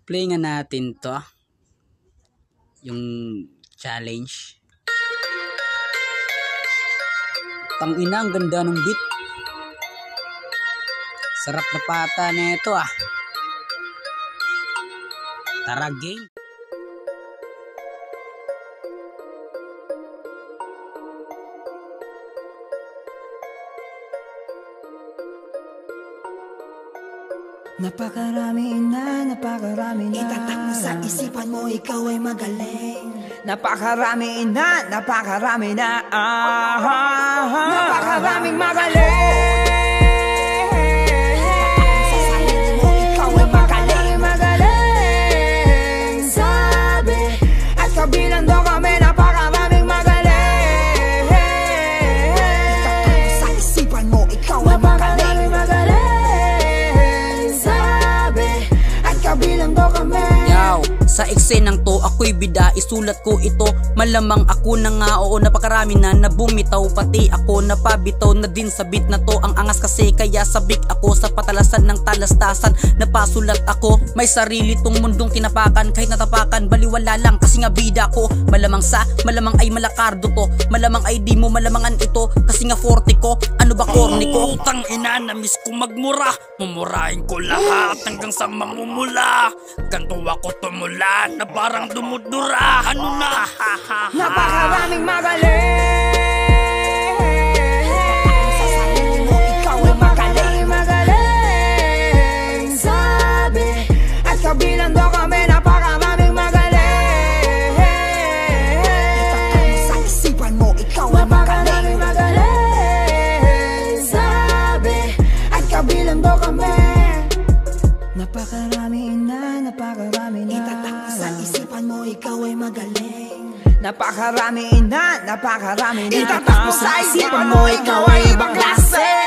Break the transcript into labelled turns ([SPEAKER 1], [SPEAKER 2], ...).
[SPEAKER 1] Play nga natin to. Yung challenge. Tangina, ang ganda ng beat. Sarap na pata na ito ah. Tara game.
[SPEAKER 2] Napakarami na.
[SPEAKER 3] Itatak mo sa isipan mo, ikaw ay magaling.
[SPEAKER 2] Napakarami na. Napakaraming magaling.
[SPEAKER 3] Sa sarili mo, ikaw ay magaling.
[SPEAKER 2] Sabi, at kabilang daw kami, napakaraming magaling.
[SPEAKER 3] Itatak mo sa isipan mo, ikaw ay magaling.
[SPEAKER 2] Kabilang daw kami.
[SPEAKER 1] Yaw, sa eksenang to ako'y bida, isulat ko ito. Malamang ako na nga, oo, napakarami na bumitaw. Pati ako napabitaw na din sa beat na to. Ang angas kasi kaya sabik ako sa patalasan ng talastasan. Napasulat ako, may sarili tong mundong kinapakan. Kahit natapakan, baliwala lang kasi nga bida ko. Malamang ay malakardo to. Malamang ay di mo malamangan ito kasi nga forte ko. Ano ba corny ko?
[SPEAKER 4] Utang ina, na-miss ko magmura. Mumurahin ko lahat hanggang sa mamumula. Ganto ako tumula na parang dumudura. Ano na?
[SPEAKER 2] Napakaraming magaling.
[SPEAKER 3] Sa sarili mo, ikaw ay magaling.
[SPEAKER 2] Sabi, at kabilang daw kami, napakaraming magaling.
[SPEAKER 3] Itatak mo sa isipan mo, ikaw ay magaling.
[SPEAKER 2] Sabi, at kabilang daw kami. Napakarami na.
[SPEAKER 3] Itatak mo sa isipan mo, ikaw ay magaling.
[SPEAKER 2] Napakarami na.
[SPEAKER 3] Itatak mo sa isipan mo, ikaw ay ibang klase.